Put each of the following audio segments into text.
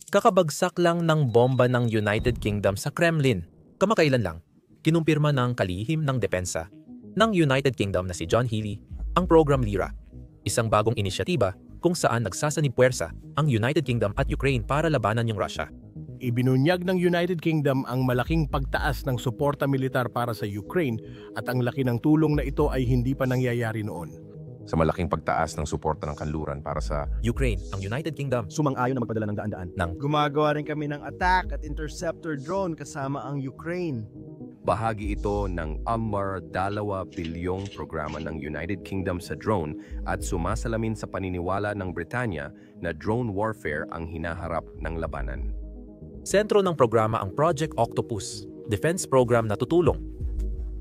Kakabagsak lang ng bomba ng United Kingdom sa Kremlin. Kamakailan lang, kinumpirma ng kalihim ng depensa ng United Kingdom na si John Healey ang Program Lyra, isang bagong inisyatiba kung saan nagsasanib puwersa ang United Kingdom at Ukraine para labanan yung Russia. Ibinunyag ng United Kingdom ang malaking pagtaas ng suporta militar para sa Ukraine at ang laki ng tulong na ito ay hindi pa nangyayari noon. Sa malaking pagtaas ng suporta ng kanluran para sa Ukraine, ang United Kingdom, Sumang-ayon na magpadala ng daan-daan. Gumagawa rin kami ng attack at interceptor drone kasama ang Ukraine. bahagi ito ng UMAR 2 bilyong programa ng United Kingdom sa drone at sumasalamin sa paniniwala ng Britanya na drone warfare ang hinaharap ng labanan. sentro ng programa ang Project Octopus, defense program na tutulong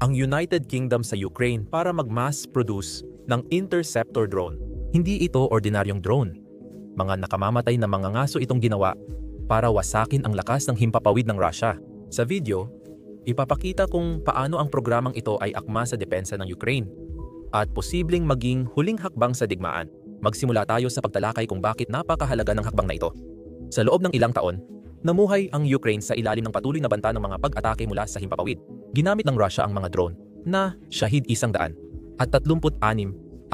ang United Kingdom sa Ukraine para mag-mass produce ng interceptor drone. Hindi ito ordinaryong drone. Mga nakamamatay na mga ngaso itong ginawa para wasakin ang lakas ng himpapawid ng Russia. Sa video, ipapakita kung paano ang programang ito ay akma sa depensa ng Ukraine at posibleng maging huling hakbang sa digmaan. Magsimula tayo sa pagtalakay kung bakit napakahalaga ng hakbang na ito. Sa loob ng ilang taon, namuhay ang Ukraine sa ilalim ng patuloy na banta ng mga pag-atake mula sa himpapawid. Ginamit ng Russia ang mga drone na Shahid 100 at 36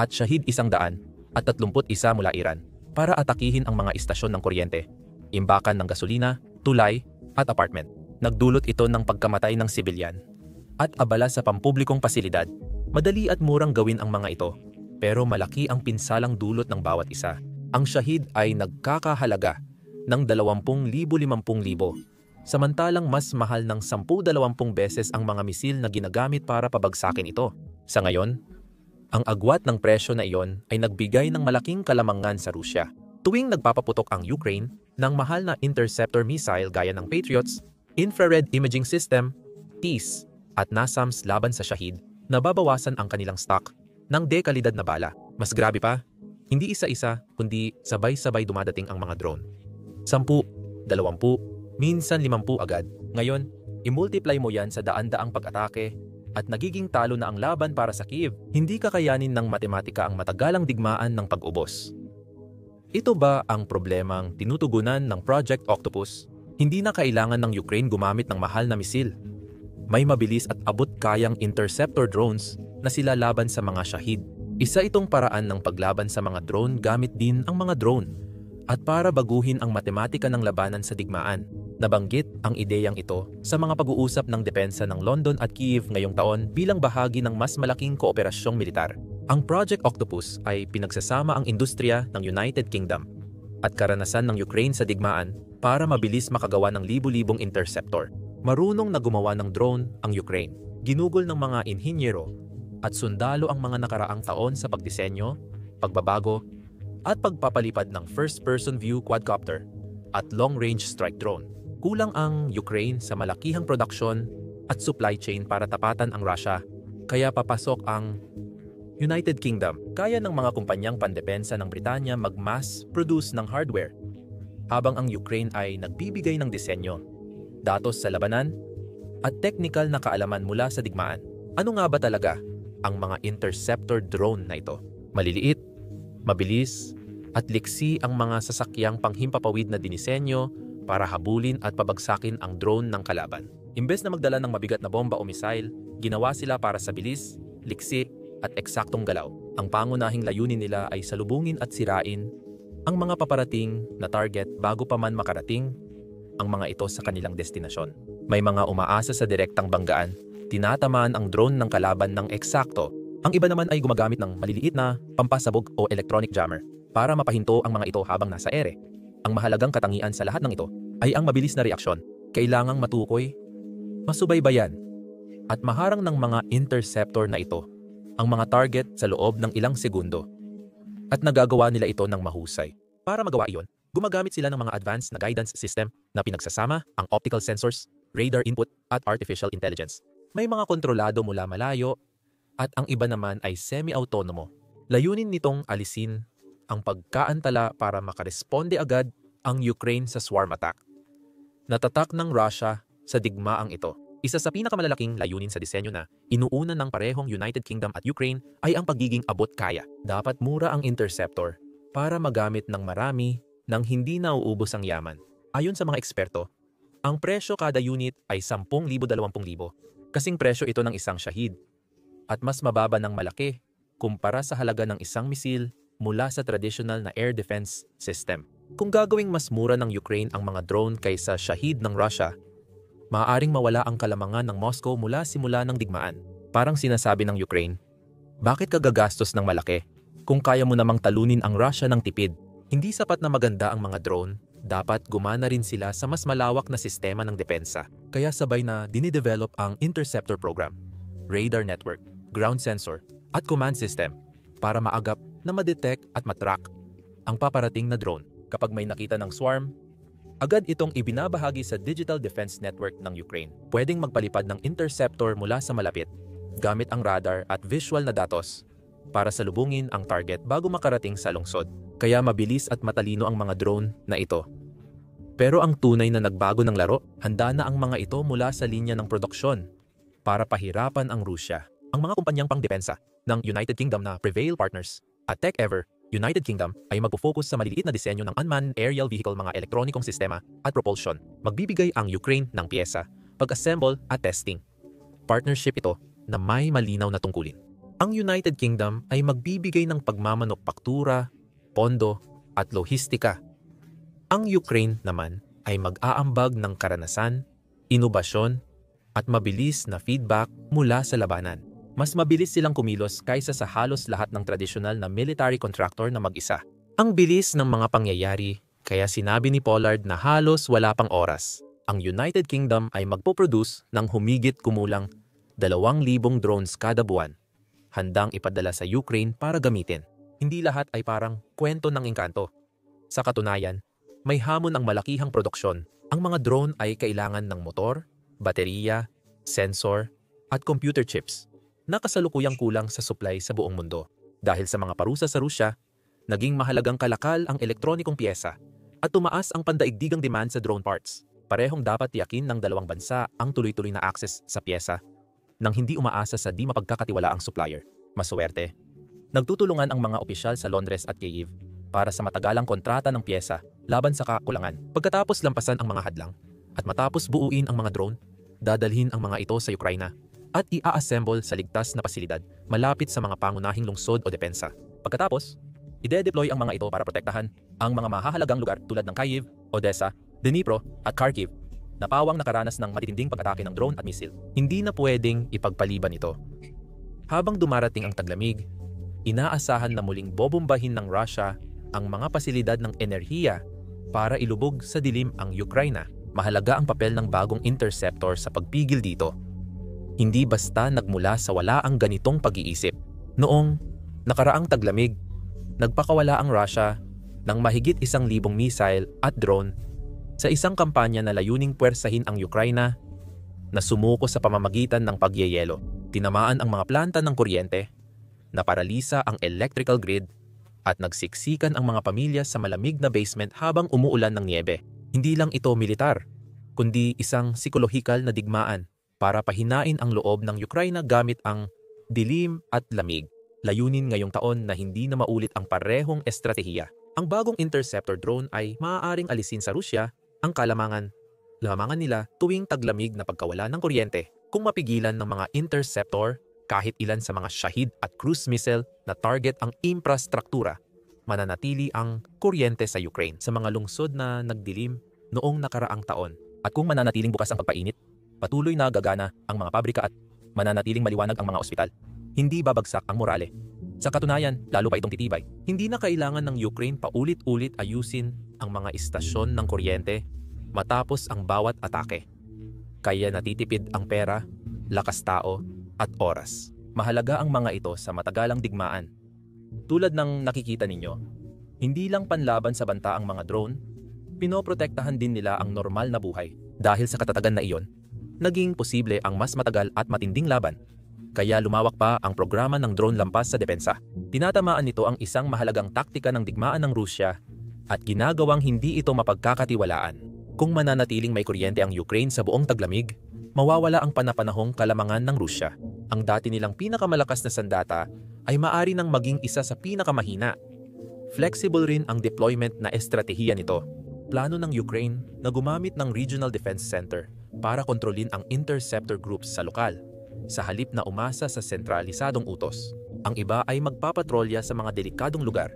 at Shahid 100 at 31 mula Iran para atakihin ang mga istasyon ng kuryente, imbakan ng gasolina, tulay at apartment. Nagdulot ito ng pagkamatay ng sibilyan at abala sa pampublikong pasilidad. Madali at murang gawin ang mga ito, pero malaki ang pinsalang dulot ng bawat isa. Ang Shahid ay nagkakahalaga ng 20,000-50,000, samantalang mas mahal ng 10-20 beses ang mga misil na ginagamit para pabagsakin ito. Sa ngayon, ang agwat ng presyo na iyon ay nagbigay ng malaking kalamangan sa Rusya. Tuwing nagpapaputok ang Ukraine ng mahal na interceptor missile gaya ng Patriots, Infrared Imaging System, TIS, at NASAMS laban sa Shahid, nababawasan ang kanilang stock ng dekalidad na bala. Mas grabe pa, hindi isa-isa kundi sabay-sabay dumadating ang mga drone. 10, 20, minsan 50 agad. Ngayon, i-multiply mo yan sa daan-daang pag-atake at nagiging talo na ang laban para sa Kiev. Hindi kakayanin ng matematika ang matagalang digmaan ng pag-ubos. Ito ba ang problemang tinutugunan ng Project Octopus? Hindi na kailangan ng Ukraine gumamit ng mahal na misil. May mabilis at abot-kayang interceptor drones na sila laban sa mga Shahid. Isa itong paraan ng paglaban sa mga drone gamit din ang mga drone at para baguhin ang matematika ng labanan sa digmaan. Nabanggit ang ideyang ito sa mga pag-uusap ng depensa ng London at Kyiv ngayong taon bilang bahagi ng mas malaking kooperasyong militar. Ang Project Octopus ay pinagsasama ang industriya ng United Kingdom at karanasan ng Ukraine sa digmaan para mabilis makagawa ng libu-libong interceptor. Marunong na gumawa ng drone ang Ukraine. Ginugol ng mga inhinyero at sundalo ang mga nakaraang taon sa pagdisenyo, pagbabago, at pagpapalipad ng first-person view quadcopter at long-range strike drone. Kulang ang Ukraine sa malakihang produksyon at supply chain para tapatan ang Russia, kaya papasok ang United Kingdom. Kaya ng mga kumpanyang pandepensa ng Britanya mag-mass produce ng hardware, habang ang Ukraine ay nagbibigay ng disenyo, datos sa labanan, at technical na kaalaman mula sa digmaan. Ano nga ba talaga ang mga interceptor drone na ito? Maliliit, mabilis, at liksi ang mga sasakyang panghimpapawid na dinisenyo para habulin at pabagsakin ang drone ng kalaban. Imbes na magdala ng mabigat na bomba o missile, ginawa sila para sa bilis, liksi, at eksaktong galaw. Ang pangunahing layunin nila ay salubungin at sirain ang mga paparating na target bago pa man makarating ang mga ito sa kanilang destinasyon. May mga umaasa sa direktang banggaan, tinatamaan ang drone ng kalaban ng eksakto. Ang iba naman ay gumagamit ng maliliit na pampasabog o electronic jammer para mapahinto ang mga ito habang nasa ere. Ang mahalagang katangian sa lahat ng ito ay ang mabilis na reaksyon. Kailangang matukoy, masubaybayan, at maharang ng mga interceptor na ito ang mga target sa loob ng ilang segundo. At nagagawa nila ito ng mahusay. Para magawa iyon, gumagamit sila ng mga advanced na guidance system na pinagsasama ang optical sensors, radar input, at artificial intelligence. May mga kontrolado mula malayo at ang iba naman ay semi-autonomo. Layunin nitong alisin ang pagkaantala para makaresponde agad ang Ukraine sa swarm attack. Natatak ng Russia sa digmaang ito. Isa sa pinakamalalaking layunin sa disenyo na inuuna ng parehong United Kingdom at Ukraine ay ang pagiging abot-kaya. Dapat mura ang interceptor para magamit ng marami nang hindi nauubos ang yaman. Ayon sa mga eksperto, ang presyo kada unit ay 10,000-20,000. Kasing presyo ito ng isang Shahid at mas mababa ng malaki kumpara sa halaga ng isang misil mula sa traditional na air defense system. Kung gagawing mas mura ng Ukraine ang mga drone kaysa Shahid ng Russia, maaaring mawala ang kalamangan ng Moscow mula simula ng digmaan. Parang sinasabi ng Ukraine, bakit ka gagastos ng malaki kung kaya mo namang talunin ang Russia ng tipid? Hindi sapat na maganda ang mga drone, dapat gumana rin sila sa mas malawak na sistema ng depensa. Kaya sabay na dinidevelop ang interceptor program, radar network, ground sensor, at command system para maagap na ma-detect at matrack ang paparating na drone. Kapag may nakita ng swarm, agad itong ibinabahagi sa Digital Defense Network ng Ukraine. Pwedeng magpalipad ng interceptor mula sa malapit gamit ang radar at visual na datos para salubungin ang target bago makarating sa lungsod. Kaya mabilis at matalino ang mga drone na ito. Pero ang tunay na nagbago ng laro, handa na ang mga ito mula sa linya ng produksyon para pahirapan ang Rusya. Ang mga kumpanyang pangdepensa ng United Kingdom na Prevail Partners at TechEver United Kingdom ay magpo-focus sa maliliit na disenyo ng unmanned aerial vehicle, mga elektronikong sistema at propulsion. Magbibigay ang Ukraine ng piyesa, pag-assemble at testing. Partnership ito na may malinaw na tungkulin. Ang United Kingdom ay magbibigay ng pagmamanukpaktura, pondo at lohistika. Ang Ukraine naman ay mag-aambag ng karanasan, inobasyon at mabilis na feedback mula sa labanan. Mas mabilis silang kumilos kaysa sa halos lahat ng tradisyonal na military contractor na mag-isa. Ang bilis ng mga pangyayari, kaya sinabi ni Pollard na halos wala pang oras. Ang United Kingdom ay magpo-produce ng humigit kumulang 2,000 drones kada buwan, handang ipadala sa Ukraine para gamitin. Hindi lahat ay parang kwento ng engkanto. Sa katunayan, may hamon ang malakihang produksyon. Ang mga drone ay kailangan ng motor, baterya, sensor, at computer chips na kasalukuyang kulang sa supply sa buong mundo. Dahil sa mga parusa sa Rusya, naging mahalagang kalakal ang elektronikong piyesa at tumaas ang pandaigdigang demand sa drone parts. Parehong dapat tiyakin ng dalawang bansa ang tuloy-tuloy na access sa piyesa nang hindi umaasa sa di mapagkakatiwalaang supplier. Maswerte, nagtutulungan ang mga opisyal sa Londres at Kyiv para sa matagalang kontrata ng piyesa laban sa kakulangan. Pagkatapos lampasan ang mga hadlang at matapos buuin ang mga drone, dadalhin ang mga ito sa Ukraina at i-assemble sa ligtas na pasilidad malapit sa mga pangunahing lungsod o depensa. Pagkatapos, ide-deploy ang mga ito para protektahan ang mga mahahalagang lugar tulad ng Kyiv, Odessa, Dnipro at Kharkiv na pawang nakaranas ng matitinding pag-atake ng drone at misil. Hindi na pwedeng ipagpaliban ito. Habang dumarating ang taglamig, inaasahan na muling bobombahin ng Russia ang mga pasilidad ng enerhiya para ilubog sa dilim ang Ukraina. Mahalaga ang papel ng bagong interceptor sa pagpigil dito. Hindi basta nagmula sa wala ang ganitong pag-iisip. Noong nakaraang taglamig, nagpakawala ang Russia ng mahigit 1,000 missile at drone sa isang kampanya na layuning puwersahin ang Ukraina na sumuko sa pamamagitan ng pagyeyelo. Tinamaan ang mga planta ng kuryente, naparalisa ang electrical grid, at nagsiksikan ang mga pamilya sa malamig na basement habang umuulan ng niebe. Hindi lang ito militar, kundi isang psikolohikal na digmaan para pahinain ang loob ng Ukraina gamit ang dilim at lamig. Layunin ngayong taon na hindi na maulit ang parehong estratehiya. Ang bagong interceptor drone ay maaaring alisin sa Rusya ang kalamangan nila tuwing taglamig na pagkawala ng kuryente. Kung mapigilan ng mga interceptor kahit ilan sa mga Shahid at cruise missile na target ang infrastruktura, mananatili ang kuryente sa Ukraine sa mga lungsod na nagdilim noong nakaraang taon. At kung mananatiling bukas ang pagpainit, patuloy na gagana ang mga pabrika at mananatiling maliwanag ang mga ospital, hindi babagsak ang morale. Sa katunayan, lalo pa itong titibay. Hindi na kailangan ng Ukraine paulit-ulit ayusin ang mga istasyon ng kuryente matapos ang bawat atake. Kaya natitipid ang pera, lakas tao, at oras. Mahalaga ang mga ito sa matagalang digmaan. Tulad ng nakikita ninyo, hindi lang panlaban sa banta ang mga drone, pinoprotektahan din nila ang normal na buhay. Dahil sa katatagan na iyon, naging posible ang mas matagal at matinding laban. Kaya lumawak pa ang programa ng drone lampas sa depensa. Tinatamaan nito ang isang mahalagang taktika ng digmaan ng Rusya at ginagawang hindi ito mapagkakatiwalaan. Kung mananatiling may kuryente ang Ukraine sa buong taglamig, mawawala ang panapanahong kalamangan ng Rusya. Ang dati nilang pinakamalakas na sandata ay maari nang maging isa sa pinakamahina. Flexible rin ang deployment na estratehiya nito. plano ng Ukraine na gumamit ng Regional Defense Center para kontrolin ang interceptor groups sa lokal, sa halip na umasa sa sentralisadong utos. Ang iba ay magpapatrolya sa mga delikadong lugar,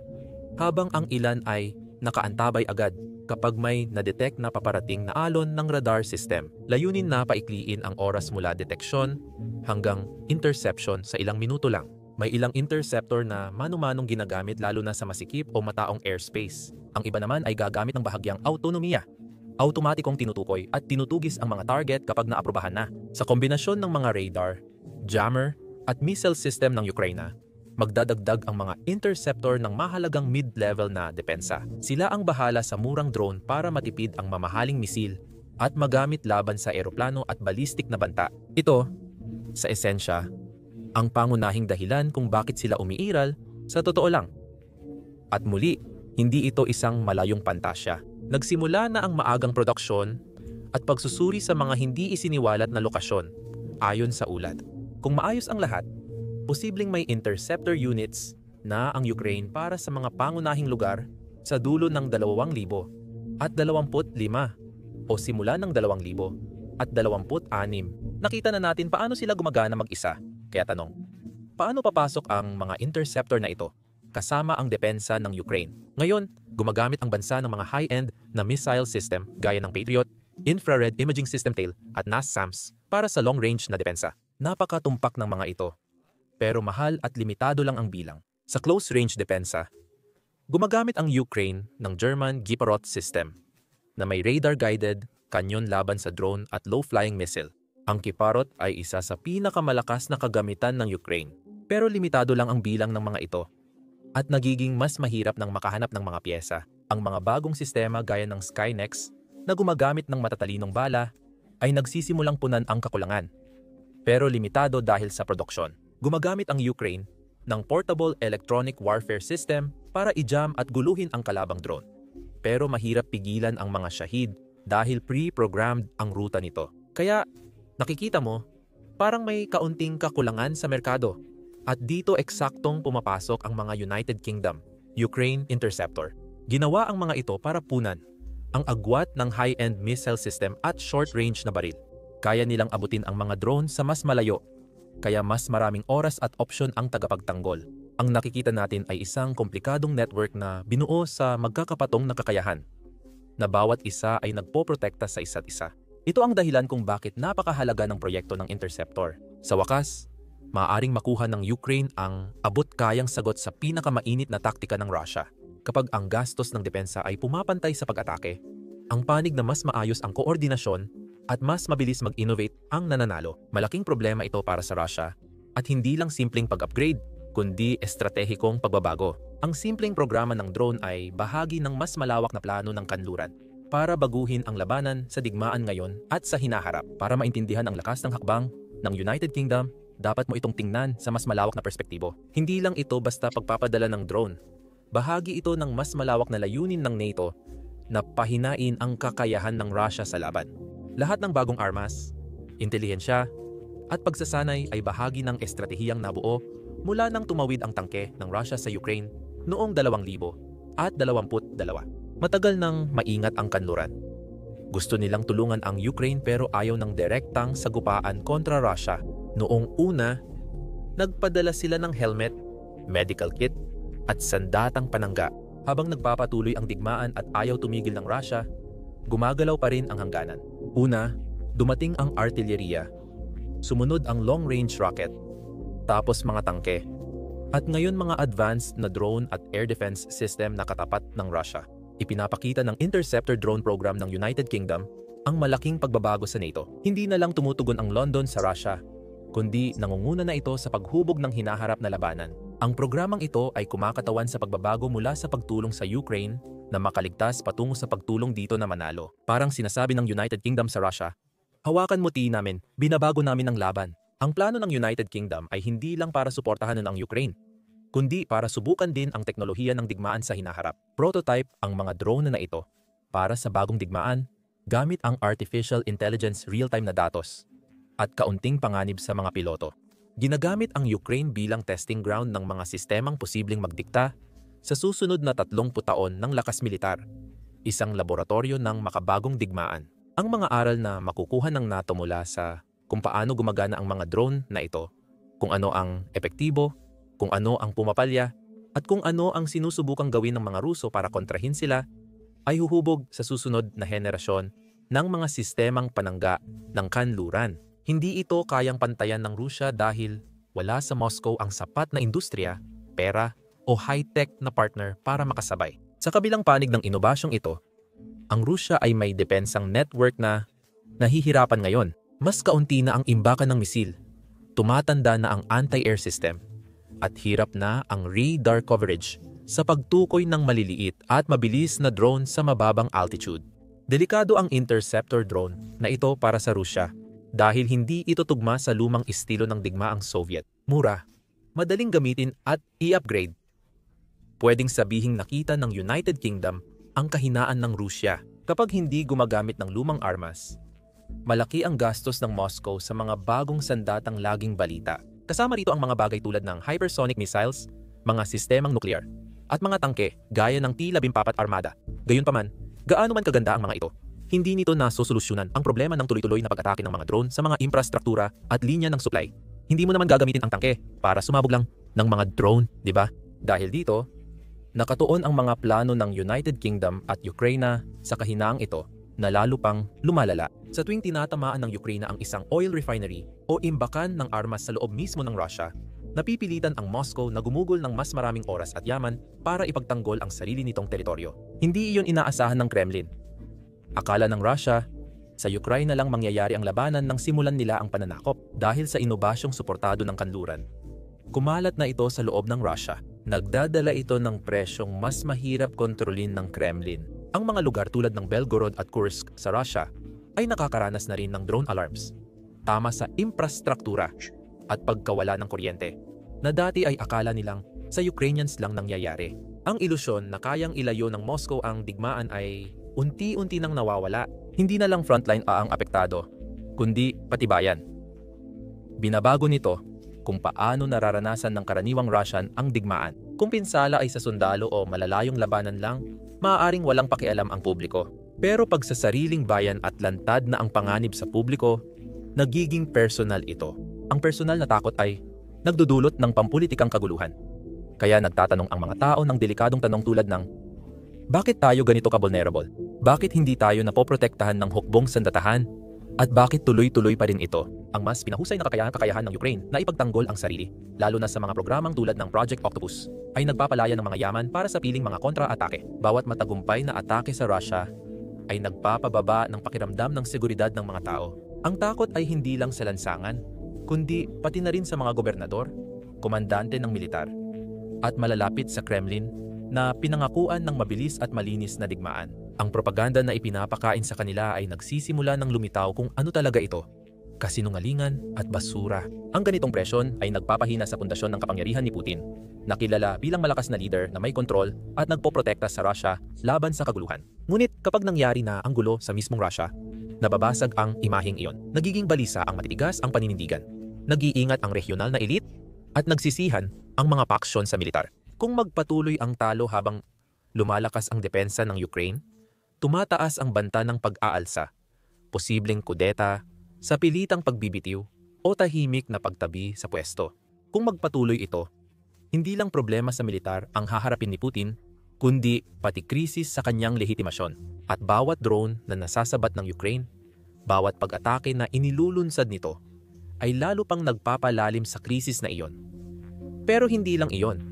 habang ang ilan ay nakaantabay agad kapag may na-detect na paparating na alon ng radar system. Layunin na paikliin ang oras mula deteksyon hanggang interception sa ilang minuto lang. May ilang interceptor na mano-manong ginagamit lalo na sa masikip o mataong airspace. Ang iba naman ay gagamit ng bahagyang autonomiya. Automatikong tinutukoy at tinutugis ang mga target kapag naaprobahan na. Sa kombinasyon ng mga radar, jammer at missile system ng Ukraine, magdadagdag ang mga interceptor ng mahalagang mid-level na depensa. Sila ang bahala sa murang drone para matipid ang mamahaling misil at magamit laban sa eroplano at ballistic na banta. Ito, sa esensya, ang pangunahing dahilan kung bakit sila umiiral sa totoo lang. At muli, hindi ito isang malayong pantasya. Nagsimula na ang maagang produksyon at pagsusuri sa mga hindi isiniwalat na lokasyon ayon sa ulat. Kung maayos ang lahat, posibleng may interceptor units na ang Ukraine para sa mga pangunahing lugar sa dulo ng 2,000 at 25 o simula ng 2,000 at 26. Nakita na natin paano sila gumagana mag-isa. Kaya tanong, paano papasok ang mga interceptor na ito kasama ang depensa ng Ukraine? Ngayon, gumagamit ang bansa ng mga high-end na missile system gaya ng Patriot, Infrared Imaging System TAIL at NASAMS para sa long-range na depensa. Napakatumpak ng mga ito, pero mahal at limitado lang ang bilang. Sa close-range depensa, gumagamit ang Ukraine ng German Gepard system na may radar-guided kanyon laban sa drone at low-flying missile. Ang Gepard ay isa sa pinakamalakas na kagamitan ng Ukraine, pero limitado lang ang bilang ng mga ito at nagiging mas mahirap nang makahanap ng mga pyesa. Ang mga bagong sistema gaya ng Skynex na gumagamit ng matatalinong bala ay nagsisimulang punan ang kakulangan, pero limitado dahil sa produksyon. Gumagamit ang Ukraine ng Portable Electronic Warfare System para i-jam at guluhin ang kalabang drone. Pero mahirap pigilan ang mga Shahid dahil pre-programmed ang ruta nito. Kaya nakikita mo, parang may kaunting kakulangan sa merkado. At dito eksaktong pumapasok ang mga United Kingdom, Ukraine Interceptor. Ginawa ang mga ito para punan ang agwat ng high-end missile system at short-range na baril. Kaya nilang abutin ang mga drone sa mas malayo, kaya mas maraming oras at opsyon ang tagapagtanggol. Ang nakikita natin ay isang komplikadong network na binuo sa magkakapatong na kakayahan, na bawat isa ay nagpoprotekta sa isa't isa. Ito ang dahilan kung bakit napakahalaga ng proyekto ng Interceptor. Sa wakas, maaaring makuha ng Ukraine ang abot-kayang sagot sa pinakamainit na taktika ng Russia. Kapag ang gastos ng depensa ay pumapantay sa pag-atake, ang panig na mas maayos ang koordinasyon at mas mabilis mag-innovate ang nananalo. Malaking problema ito para sa Russia at hindi lang simpleng pag-upgrade, kundi estratehikong pagbabago. Ang simpleng programa ng drone ay bahagi ng mas malawak na plano ng kanluran para baguhin ang labanan sa digmaan ngayon at sa hinaharap. Para maintindihan ang lakas ng hakbang ng United Kingdom, dapat mo itong tingnan sa mas malawak na perspektibo. Hindi lang ito basta pagpapadala ng drone. Bahagi ito ng mas malawak na layunin ng NATO na pahinain ang kakayahan ng Russia sa laban. Lahat ng bagong armas, intelihensya, at pagsasanay ay bahagi ng estratehiyang nabuo mula nang tumawid ang tangke ng Russia sa Ukraine noong 2022. Matagal nang maingat ang kanluran. Gusto nilang tulungan ang Ukraine pero ayaw ng direktang sagupaan kontra Russia. Noong una, nagpadala sila ng helmet, medical kit, at sandatang panangga. Habang nagpapatuloy ang digmaan at ayaw tumigil ng Russia, gumagalaw pa rin ang hangganan. Una, dumating ang artilleriya. Sumunod ang long-range rocket. Tapos mga tangke. At ngayon mga advanced na drone at air defense system na katapat ng Russia. Ipinapakita ng Interceptor drone program ng United Kingdom ang malaking pagbabago sa NATO. Hindi na lang tumutugon ang London sa Russia, kundi nangunguna na ito sa paghubog ng hinaharap na labanan. Ang programang ito ay kumakatawan sa pagbabago mula sa pagtulong sa Ukraine na makaligtas patungo sa pagtulong dito na manalo. Parang sinasabi ng United Kingdom sa Russia, hawakan mo namin, binabago namin ang laban. Ang plano ng United Kingdom ay hindi lang para suportahan ang Ukraine, kundi para subukan din ang teknolohiya ng digmaan sa hinaharap. Prototype ang mga drone na ito para sa bagong digmaan gamit ang artificial intelligence real-time na datos at kaunting panganib sa mga piloto. Ginagamit ang Ukraine bilang testing ground ng mga sistemang posibleng magdikta sa susunod na 30 taon ng lakas militar. isang laboratorio ng makabagong digmaan. Ang mga aral na makukuha ng NATO mula sa kung paano gumagana ang mga drone na ito, kung ano ang epektibo, kung ano ang pumapalya, at kung ano ang sinusubukang gawin ng mga Ruso para kontrahin sila, ay huhubog sa susunod na henerasyon ng mga sistemang panangga ng kanluran. Hindi ito kayang pantayan ng Rusya dahil wala sa Moscow ang sapat na industriya, pera, o high-tech na partner para makasabay. Sa kabilang panig ng inobasyong ito, ang Rusya ay may depensang network na nahihirapan ngayon. Mas kaunti na ang imbakan ng misil, tumatanda na ang anti-air system, at hirap na ang radar coverage sa pagtukoy ng maliliit at mabilis na drone sa mababang altitude. Delikado ang interceptor drone na ito para sa Rusya dahil hindi ito tugma sa lumang estilo ng digmaang Soviet. Mura, madaling gamitin at i-upgrade. Pwedeng sabihing nakita ng United Kingdom ang kahinaan ng Rusya kapag hindi gumagamit ng lumang armas. Malaki ang gastos ng Moscow sa mga bagong sandatang laging balita. Kasama rito ang mga bagay tulad ng hypersonic missiles, mga sistemang nuklear, at mga tangke gaya ng T-14 Armada. Gayunpaman, gaano man kaganda ang mga ito, hindi nito nasosolusyonan ang problema ng tuloy-tuloy na pag-atake ng mga drone sa mga infrastruktura at linya ng supply. Hindi mo naman gagamitin ang tangke para sumabog lang ng mga drone, di ba? Dahil dito, nakatuon ang mga plano ng United Kingdom at Ukraine sa kahinaang ito na lalo pang lumalala. Sa tuwing tinatamaan ng Ukraine ang isang oil refinery o imbakan ng armas sa loob mismo ng Russia, napipilitan ang Moscow na gumugol ng mas maraming oras at yaman para ipagtanggol ang sarili nitong teritoryo. Hindi iyon inaasahan ng Kremlin. Akala ng Russia, sa Ukraine na lang mangyayari ang labanan nang simulan nila ang pananakop dahil sa inobasyong suportado ng kanluran. Kumalat na ito sa loob ng Russia. Nagdadala ito ng presyong mas mahirap kontrolin ng Kremlin. Ang mga lugar tulad ng Belgorod at Kursk sa Russia ay nakakaranas na rin ng drone alarms, tama sa infrastruktura at pagkawala ng kuryente, na dati ay akala nilang sa Ukrainians lang nangyayari. Ang ilusyon na kayang ilayo ng Moscow ang digmaan ay unti-unti nang nawawala. Hindi na lang frontline ang apektado, kundi pati bayan. Binabago nito kung paano nararanasan ng karaniwang Russian ang digmaan. Kung pinsala ay sa sundalo o malalayong labanan lang, maaaring walang pakialam ang publiko. Pero pag sa sariling bayan at lantad na ang panganib sa publiko, nagiging personal ito. Ang personal na takot ay nagdudulot ng pampulitikang kaguluhan. Kaya nagtatanong ang mga tao ng delikadong tanong tulad ng, bakit tayo ganito ka-vulnerable? Bakit hindi tayo napoprotektahan ng hukbong sandatahan? At bakit tuloy-tuloy pa rin ito? Ang mas pinahusay na kakayahan ng Ukraine na ipagtanggol ang sarili, lalo na sa mga programang tulad ng Project Octopus, ay nagpapalaya ng mga yaman para sa piling mga kontra-atake. Bawat matagumpay na atake sa Russia ay nagpapababa ng pakiramdam ng seguridad ng mga tao. Ang takot ay hindi lang sa lansangan, kundi pati na rin sa mga gobernador, komandante ng militar, at malalapit sa Kremlin na pinangakuan ng mabilis at malinis na digmaan. Ang propaganda na ipinapakain sa kanila ay nagsisimula ng lumitaw kung ano talaga ito, kasinungalingan at basura. Ang ganitong presyon ay nagpapahina sa pundasyon ng kapangyarihan ni Putin, na kilala bilang malakas na leader na may kontrol at nagpoprotekta sa Russia laban sa kaguluhan. Ngunit kapag nangyari na ang gulo sa mismong Russia, nababasag ang imaheng iyon. Nagiging balisa ang matitigas ang paninindigan. Nag-iingat ang regional na elite at nagsisihan ang mga paksyon sa militar. Kung magpatuloy ang talo habang lumalakas ang depensa ng Ukraine, tumataas ang banta ng pag-aalsa, posibleng kudeta, sa pilitang pagbibitiw o tahimik na pagtabi sa pwesto. Kung magpatuloy ito, hindi lang problema sa militar ang haharapin ni Putin, kundi pati krisis sa kanyang lehitimasyon. At bawat drone na nasasabat ng Ukraine, bawat pag-atake na inilulunsad nito, ay lalo pang nagpapalalim sa krisis na iyon. Pero hindi lang iyon,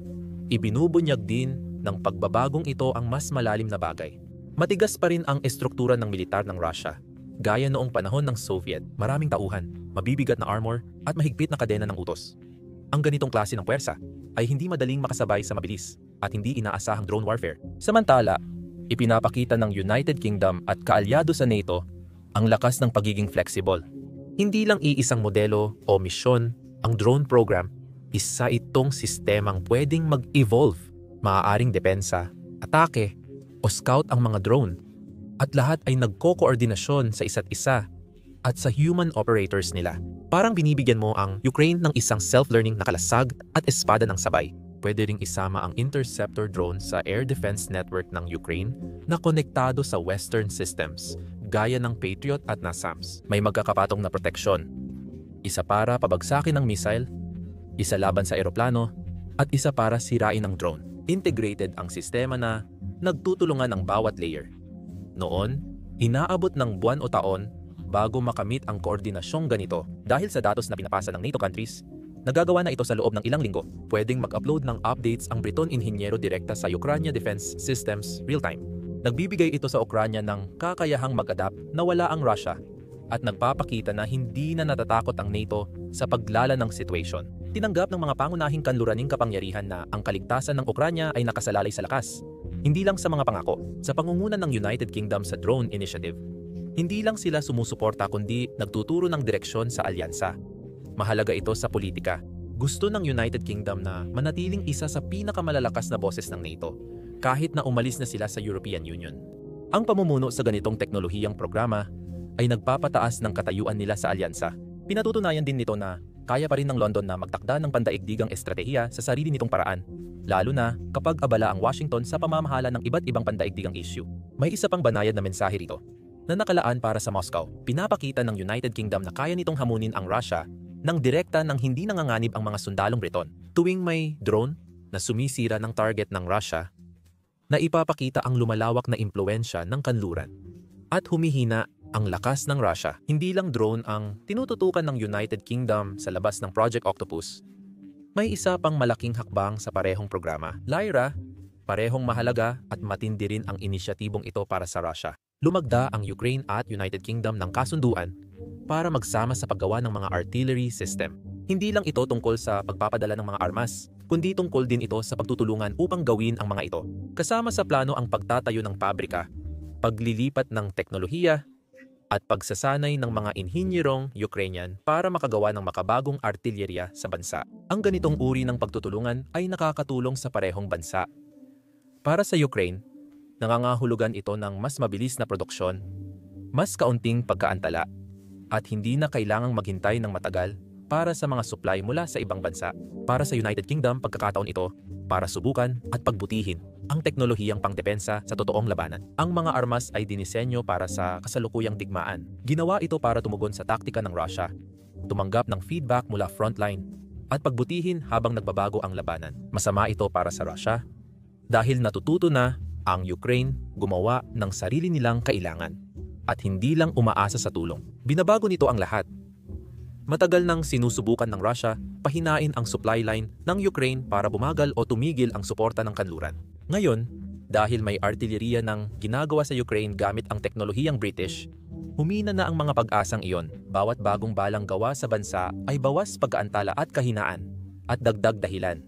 ibinubunyag din ng pagbabagong ito ang mas malalim na bagay. Matigas pa rin ang estruktura ng militar ng Russia. Gaya noong panahon ng Soviet, maraming tauhan, mabibigat na armor, at mahigpit na kadena ng utos. Ang ganitong klase ng puwersa ay hindi madaling makasabay sa mabilis at hindi inaasahang drone warfare. Samantala, ipinapakita ng United Kingdom at kaalyado sa NATO ang lakas ng pagiging flexible. Hindi lang iisang modelo o misyon ang drone program, isa itong sistemang pwedeng mag-evolve. Maaaring depensa, atake, o scout ang mga drone, at lahat ay nagko-koordinasyon sa isa't isa at sa human operators nila. Parang binibigyan mo ang Ukraine ng isang self-learning na kalasag at espada ng sabay. Pwede ring isama ang interceptor drone sa air defense network ng Ukraine na konektado sa Western systems, gaya ng Patriot at NASAMS. May magkakapatong na proteksyon. Isa para pabagsakin ng missile, isa laban sa eroplano, at isa para sirain ang drone. Integrated ang sistema na nagtutulungan ang bawat layer. Noon, inaabot ng buwan o taon bago makamit ang koordinasyong ganito. Dahil sa datos na pinapasa ng NATO countries, nagagawa na ito sa loob ng ilang linggo. Pwedeng mag-upload ng updates ang Briton inhinyero direkta sa Ukraine Defense Systems real-time. Nagbibigay ito sa Ukraine ng kakayahang mag-adapt na wala ang Russia at nagpapakita na hindi na natatakot ang NATO sa paglala ng situation. Tinanggap ng mga pangunahing kanluraning kapangyarihan na ang kaligtasan ng Ukraine ay nakasalalay sa lakas. Hindi lang sa mga pangako, sa pangungunan ng United Kingdom sa drone initiative. Hindi lang sila sumusuporta kundi nagtuturo ng direksyon sa alyansa. Mahalaga ito sa politika. Gusto ng United Kingdom na manatiling isa sa pinakamalalakas na boses ng NATO, kahit na umalis na sila sa European Union. Ang pamumuno sa ganitong teknolohiyang programa ay nagpapataas ng katayuan nila sa alyansa. Pinatutunayan din nito na kaya pa rin ng London na magtakda ng pandaigdigang estratehiya sa sarili nitong paraan, lalo na kapag abala ang Washington sa pamamahala ng iba't ibang pandaigdigang issue. May isa pang banayad na mensahe rito na nakalaan para sa Moscow. Pinapakita ng United Kingdom na kaya nitong hamunin ang Russia ng direkta nang hindi nanganganib ang mga sundalong Briton. Tuwing may drone na sumisira ng target ng Russia, na ipapakita ang lumalawak na impluensya ng kanluran at humihina ang lakas ng Russia. Hindi lang drone ang tinututukan ng United Kingdom sa labas ng Project Octopus. May isa pang malaking hakbang sa parehong programa. Lyra, parehong mahalaga at matindi rin ang inisyatibong ito para sa Russia. Lumagda ang Ukraine at United Kingdom ng kasunduan para magsama sa paggawa ng mga artillery system. Hindi lang ito tungkol sa pagpapadala ng mga armas, kundi tungkol din ito sa pagtutulungan upang gawin ang mga ito. Kasama sa plano ang pagtatayo ng pabrika, paglilipat ng teknolohiya, at pagsasanay ng mga inhinyerong Ukrainian para makagawa ng makabagong artilyerya sa bansa. Ang ganitong uri ng pagtutulungan ay nakakatulong sa parehong bansa. Para sa Ukraine, nangangahulugan ito ng mas mabilis na produksyon, mas kaunting pagkaantala, at hindi na kailangang maghintay ng matagal para sa mga supply mula sa ibang bansa. Para sa United Kingdom, pagkakataon ito para subukan at pagbutihin ang teknolohiyang pangdepensa sa totoong labanan. Ang mga armas ay dinisenyo para sa kasalukuyang digmaan. Ginawa ito para tumugon sa taktika ng Russia, tumanggap ng feedback mula frontline, at pagbutihin habang nagbabago ang labanan. Masama ito para sa Russia dahil natututo na ang Ukraine gumawa ng sarili nilang kailangan at hindi lang umaasa sa tulong. Binabago nito ang lahat. Matagal nang sinusubukan ng Russia pahinain ang supply line ng Ukraine para bumagal o tumigil ang suporta ng kanluran. Ngayon, dahil may artilleriya ng ginagawa sa Ukraine gamit ang teknolohiyang British, humina na ang mga pag-asang iyon. Bawat bagong balang gawa sa bansa ay bawas pagkaantala at kahinaan at dagdag dahilan.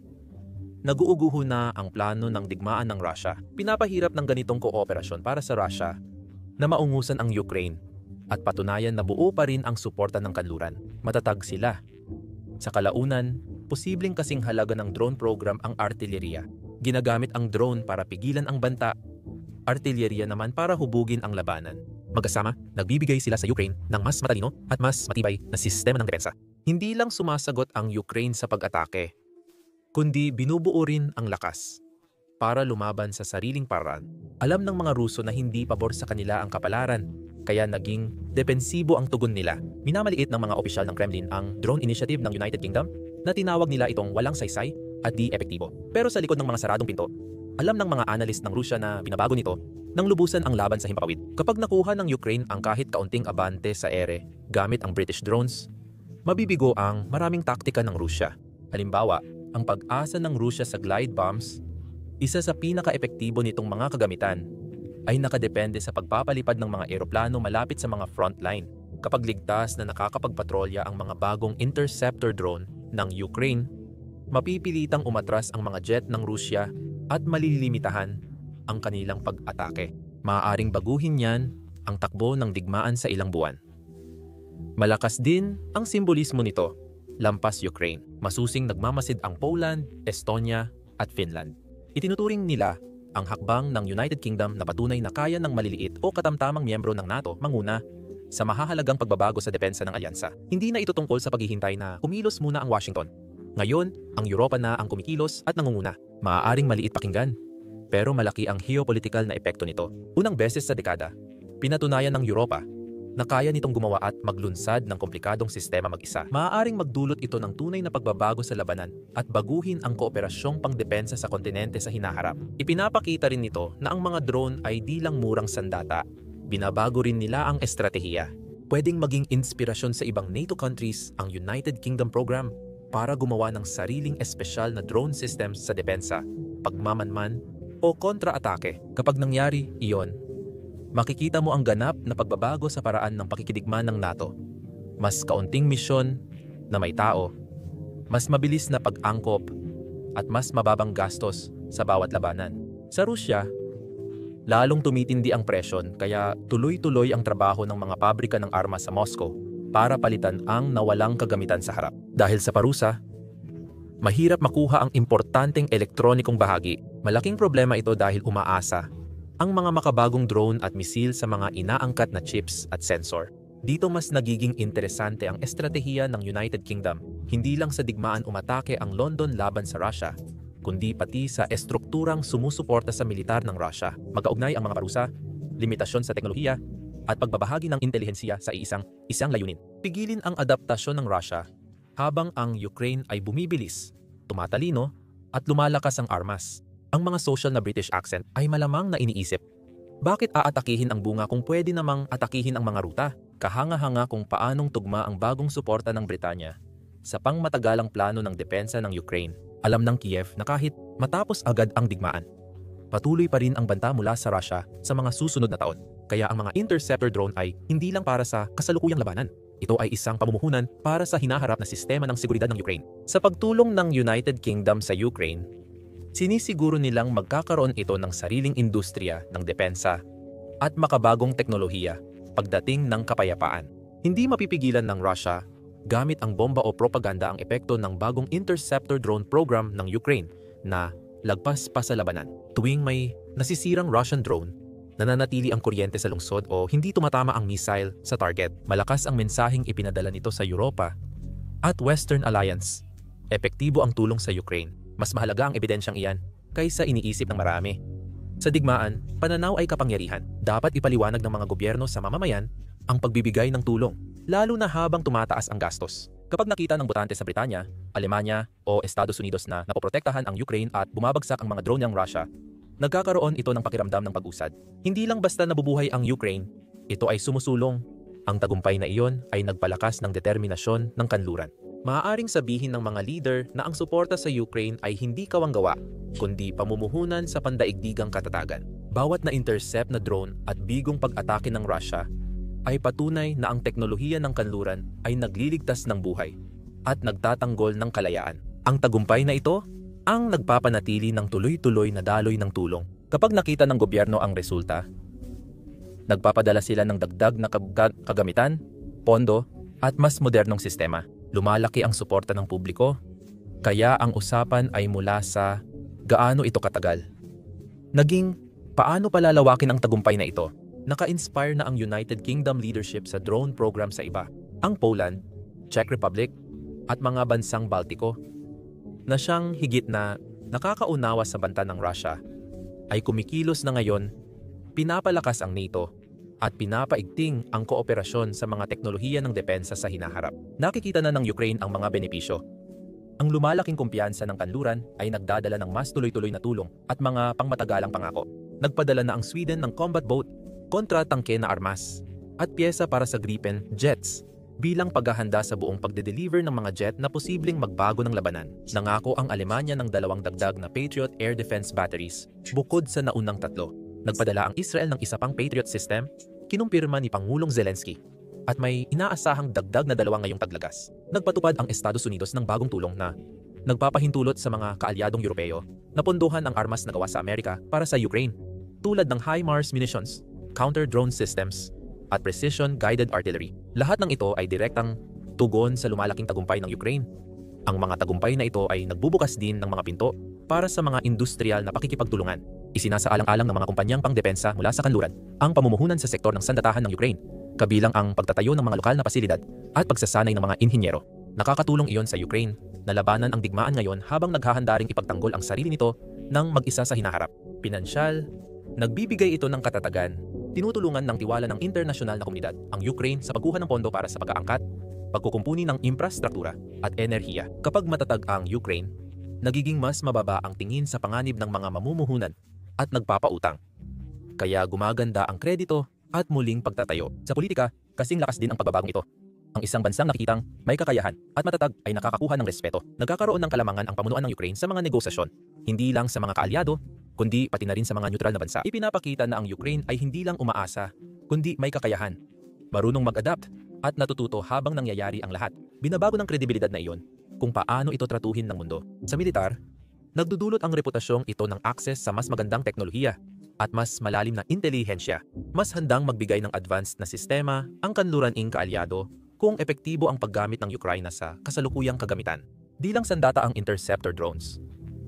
Naguuguho na ang plano ng digmaan ng Russia. Pinapahirap ng ganitong kooperasyon para sa Russia na maungusan ang Ukraine at patunayan na buo pa rin ang suporta ng kanluran. Matatag sila. Sa kalaunan, posibleng kasing halaga ng drone program ang artilleriya. Ginagamit ang drone para pigilan ang banta, artilleriya naman para hubugin ang labanan. Magkasama, nagbibigay sila sa Ukraine ng mas matalino at mas matibay na sistema ng depensa. Hindi lang sumasagot ang Ukraine sa pag-atake, kundi binubuo rin ang lakas para lumaban sa sariling paraan. Alam ng mga Ruso na hindi pabor sa kanila ang kapalaran, kaya naging depensibo ang tugon nila. Minamaliit ng mga opisyal ng Kremlin ang drone initiative ng United Kingdom na tinawag nila itong walang saysay at di epektibo. Pero sa likod ng mga saradong pinto, alam ng mga analyst ng Rusya na binabago nito nang lubusan ang laban sa himpapawid. Kapag nakuha ng Ukraine ang kahit kaunting abante sa ere gamit ang British drones, mabibigo ang maraming taktika ng Rusya. Halimbawa, ang pag-asa ng Rusya sa glide bombs, isa sa pinaka-epektibo nitong mga kagamitan, ay nakadepende sa pagpapalipad ng mga eroplano malapit sa mga frontline. Kapag ligtas na nakakapagpatrolya ang mga bagong interceptor drone ng Ukraine, mapipilitang umatras ang mga jet ng Rusya at malilimitahan ang kanilang pag-atake. Maaaring baguhin yan ang takbo ng digmaan sa ilang buwan. Malakas din ang simbolismo nito, lampas Ukraine. Masusing nagmamasid ang Poland, Estonia at Finland. Itinuturing nila ang hakbang ng United Kingdom na patunay na kaya ng maliliit o katamtamang miyembro ng NATO manguna sa mahahalagang pagbabago sa depensa ng alyansa. Hindi na ito tungkol sa paghihintay na kumilos muna ang Washington. Ngayon, ang Europa na ang kumikilos at nangunguna. Maaaring maliit pakinggan, pero malaki ang geopolitical na epekto nito. Unang beses sa dekada, pinatunayan ng Europa na kaya nitong gumawa at maglunsad ng komplikadong sistema mag-isa. Maaaring magdulot ito ng tunay na pagbabago sa labanan at baguhin ang kooperasyong pangdepensa sa kontinente sa hinaharap. Ipinapakita rin nito na ang mga drone ay di lang murang sandata, binabago rin nila ang estratehiya. Pwedeng maging inspirasyon sa ibang NATO countries ang United Kingdom program para gumawa ng sariling espesyal na drone systems sa depensa, pagmamanman o kontra-atake. Kapag nangyari iyon, makikita mo ang ganap na pagbabago sa paraan ng pakikidigma ng NATO. Mas kaunting misyon na may tao, mas mabilis na pag-angkop, at mas mababang gastos sa bawat labanan. Sa Rusya, lalong tumitindi ang presyon kaya tuloy-tuloy ang trabaho ng mga pabrika ng armas sa Moscow para palitan ang nawalang kagamitan sa harap. Dahil sa parusa, mahirap makuha ang importanteng elektronikong bahagi. Malaking problema ito dahil umaasa ang mga makabagong drone at misil sa mga inaangkat na chips at sensor. Dito mas nagiging interesante ang estratehiya ng United Kingdom. Hindi lang sa digmaan umatake ang London laban sa Russia, kundi pati sa estrukturang sumusuporta sa militar ng Russia. Magkaugnay ang mga parusa, limitasyon sa teknolohiya, at pagbabahagi ng intelihensiya sa isang layunin. Pigilin ang adaptasyon ng Russia habang ang Ukraine ay bumibilis, tumatalino, at lumalakas ang armas. Ang mga social na British accent ay malamang na iniisip, bakit aatakihin ang bunga kung pwede namang atakihin ang mga ruta? Kahanga-hanga kung paanong tugma ang bagong suporta ng Britanya sa pangmatagalang plano ng depensa ng Ukraine. Alam ng Kiev na kahit matapos agad ang digmaan, patuloy pa rin ang banta mula sa Russia sa mga susunod na taon. Kaya ang mga interceptor drone ay hindi lang para sa kasalukuyang labanan. Ito ay isang pamumuhunan para sa hinaharap na sistema ng seguridad ng Ukraine. Sa pagtulong ng United Kingdom sa Ukraine, sinisiguro nilang magkakaroon ito ng sariling industriya ng depensa at makabagong teknolohiya pagdating ng kapayapaan. Hindi mapipigilan ng Russia gamit ang bomba o propaganda ang epekto ng bagong interceptor drone program ng Ukraine na lagpas pa sa labanan. Tuwing may nasisirang Russian drone, nananatili ang kuryente sa lungsod o hindi tumatama ang missile sa target, malakas ang mensaheng ipinadala nito sa Europa at Western Alliance. Epektibo ang tulong sa Ukraine. Mas mahalaga ang ebidensyang iyan kaysa iniisip ng marami. Sa digmaan, pananaw ay kapangyarihan. Dapat ipaliwanag ng mga gobyerno sa mamamayan ang pagbibigay ng tulong, lalo na habang tumataas ang gastos. Kapag nakita ng botante sa Britanya, Alemanya o Estados Unidos na napoprotektahan ang Ukraine at bumabagsak ang mga drone ng Russia, nagkakaroon ito ng pakiramdam ng pag-usad. Hindi lang basta nabubuhay ang Ukraine, ito ay sumusulong. Ang tagumpay na iyon ay nagpalakas ng determinasyon ng kanluran. Maaaring sabihin ng mga leader na ang suporta sa Ukraine ay hindi kawanggawa, kundi pamumuhunan sa pandaigdigang katatagan. Bawat na-intercept na drone at bigong pag-atake ng Russia ay patunay na ang teknolohiya ng kanluran ay nagliligtas ng buhay at nagtatanggol ng kalayaan. Ang tagumpay na ito ang nagpapanatili ng tuloy-tuloy na daloy ng tulong. Kapag nakita ng gobyerno ang resulta, nagpapadala sila ng dagdag na kagamitan, pondo, at mas modernong sistema. Lumalaki ang suporta ng publiko, kaya ang usapan ay mula sa gaano ito katagal. Naging paano palalawakin ang tagumpay na ito? Naka-inspire na ang United Kingdom leadership sa drone program sa iba. Ang Poland, Czech Republic, at mga bansang Baltiko, na siyang higit na nakakaunawa sa banta ng Russia, ay kumikilos na ngayon, pinapalakas ang NATO at pinapaigting ang kooperasyon sa mga teknolohiya ng depensa sa hinaharap. Nakikita na ng Ukraine ang mga benepisyo. Ang lumalaking kumpiyansa ng kanluran ay nagdadala ng mas tuloy-tuloy na tulong at mga pangmatagalang pangako. Nagpadala na ang Sweden ng combat boat, kontra-tangke na armas, at pyesa para sa Gripen jets bilang paghahanda sa buong pagde-deliver ng mga jet na posibleng magbago ng labanan. Nangako ang Alemanya ng 2 dagdag na Patriot Air Defense Batteries bukod sa naunang 3. Nagpadala ang Israel ng isa pang Patriot system, kinumpirma ni Pangulong Zelensky, at may inaasahang dagdag na 2 ngayong taglagas. Nagpatupad ang Estados Unidos ng bagong tulong na nagpapahintulot sa mga kaalyadong Europeo na pondohan ang armas na gawa sa Amerika para sa Ukraine, tulad ng HIMARS munitions, counter-drone systems, at precision-guided artillery. Lahat ng ito ay direktang tugon sa lumalaking tagumpay ng Ukraine. Ang mga tagumpay na ito ay nagbubukas din ng mga pinto para sa mga industrial na pakikipagtulungan. Isinasaalang-alang ng mga kumpanyang pangdepensa mula sa kanluran ang pamumuhunan sa sektor ng sandatahan ng Ukraine, kabilang ang pagtatayo ng mga lokal na pasilidad at pagsasanay ng mga inhinyero. Nakakatulong iyon sa Ukraine na labanan ang digmaan ngayon habang naghahanda ring ipagtanggol ang sarili nito ng mag-isa sa hinaharap. Pinansyal, nagbibigay ito ng katatagan, tinutulungan ng tiwala ng internasyonal na komunidad ang Ukraine sa pagkuha ng pondo para sa pag-aangkat, pagkukumpuni ng infrastruktura at enerhiya. Kapag matatag ang Ukraine, nagiging mas mababa ang tingin sa panganib ng mga mamumuhunan at nagpapautang. Kaya gumaganda ang kredito at muling pagtatayo. Sa politika, kasing lakas din ang pagbabagong ito. Ang isang bansang nakikitang may kakayahan at matatag ay nakakakuha ng respeto. Nagkakaroon ng kalamangan ang pamunuan ng Ukraine sa mga negosasyon, hindi lang sa mga kaalyado, kundi pati na rin sa mga neutral na bansa. Ipinapakita na ang Ukraine ay hindi lang umaasa, kundi may kakayahan, marunong mag-adapt at natututo habang nangyayari ang lahat. Binabago ng kredibilidad na iyon kung paano ito tratuhin ng mundo. Sa militar, nagdudulot ang reputasyong ito ng access sa mas magandang teknolohiya at mas malalim na intelihensya. Mas handang magbigay ng advanced na sistema ang kanluraning kaalyado kung epektibo ang paggamit ng Ukraine sa kasalukuyang kagamitan. Di lang sandata ang interceptor drones.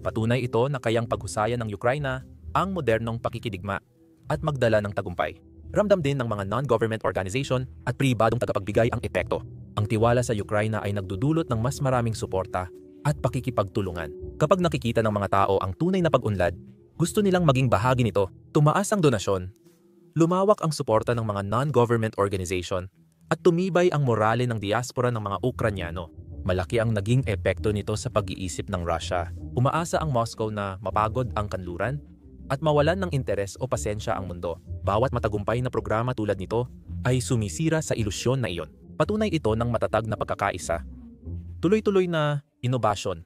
Patunay ito na kayang paghusayan ng Ukraine ang modernong pakikidigma at magdala ng tagumpay. Ramdam din ng mga non-government organization at pribadong tagapagbigay ang epekto. Ang tiwala sa Ukraine ay nagdudulot ng mas maraming suporta at pakikipagtulungan. Kapag nakikita ng mga tao ang tunay na pag-unlad, gusto nilang maging bahagi nito. Tumaas ang donasyon, lumawak ang suporta ng mga non-government organization, at tumibay ang morale ng diaspora ng mga Ukranyano. Malaki ang naging epekto nito sa pag-iisip ng Russia. Umaasa ang Moscow na mapagod ang kanluran at mawalan ng interes o pasensya ang mundo. Bawat matagumpay na programa tulad nito ay sumisira sa ilusyon na iyon. Patunay ito ng matatag na pagkakaisa, tuloy-tuloy na inobasyon,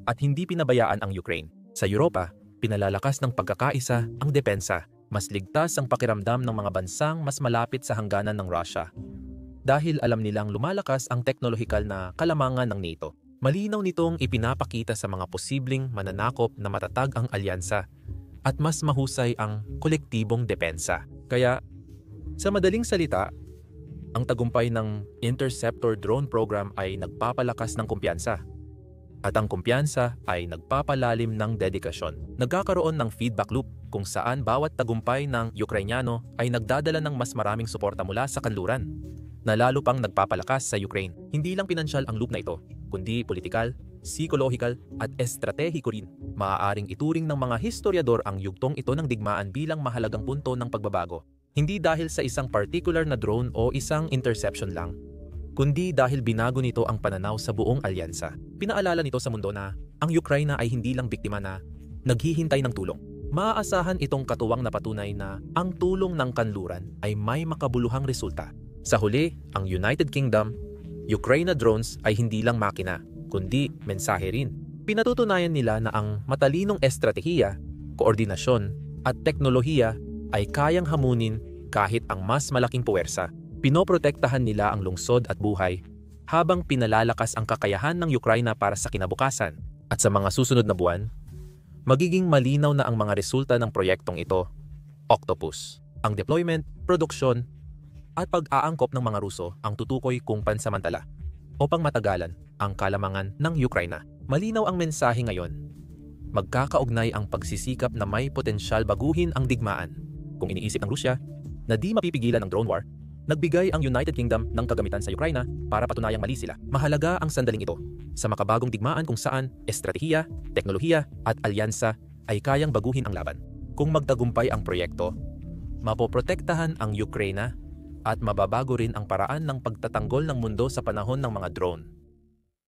at hindi pinabayaan ang Ukraine. Sa Europa, pinalalakas ng pagkakaisa ang depensa. Mas ligtas ang pakiramdam ng mga bansang mas malapit sa hangganan ng Russia. Dahil alam nilang lumalakas ang teknolohikal na kalamangan ng NATO. Malinaw nitong ipinapakita sa mga posibleng mananakop na matatag ang alyansa at mas mahusay ang kolektibong depensa. Kaya, sa madaling salita, ang tagumpay ng Interceptor drone program ay nagpapalakas ng kumpiyansa. At ang kumpiyansa ay nagpapalalim ng dedikasyon. Nagkakaroon ng feedback loop kung saan bawat tagumpay ng Ukrainyano ay nagdadala ng mas maraming suporta mula sa kanluran, na lalo pang nagpapalakas sa Ukraine. Hindi lang pinansyal ang loop na ito, kundi politikal, psikolohikal at estratehiko rin. Maaaring ituring ng mga historiador ang yugtong ito ng digmaan bilang mahalagang punto ng pagbabago. Hindi dahil sa isang particular na drone o isang interception lang, kundi dahil binago nito ang pananaw sa buong alyansa. Pinaalala nito sa mundo na ang Ukraine ay hindi lang biktima na naghihintay ng tulong. Maaasahan itong katuwang na patunay na ang tulong ng kanluran ay may makabuluhang resulta. Sa huli, ang United Kingdom, Ukraine drones ay hindi lang makina, kundi mensahe rin. Pinatutunayan nila na ang matalinong estratehiya, koordinasyon at teknolohiya ay kayang hamunin kahit ang mas malaking puwersa. Pinoprotektahan nila ang lungsod at buhay habang pinalalakas ang kakayahan ng Ukraine para sa kinabukasan. At sa mga susunod na buwan, magiging malinaw na ang mga resulta ng proyektong ito. Octopus. Ang deployment, produksyon, at pag-aangkop ng mga Ruso ang tutukoy kung pansamantala o pangmatagalan ang kalamangan ng Ukraine. Malinaw ang mensahe ngayon. Magkakaugnay ang pagsisikap na may potensyal baguhin ang digmaan. Kung iniisip ng Rusya na di mapipigilan ng drone war, nagbigay ang United Kingdom ng kagamitan sa Ukraine para patunayang mali sila. Mahalaga ang sandaling ito sa makabagong digmaan kung saan estratehiya, teknolohiya at alyansa ay kayang baguhin ang laban. Kung magtagumpay ang proyekto, mapoprotektahan ang Ukraine at mababago rin ang paraan ng pagtatanggol ng mundo sa panahon ng mga drone.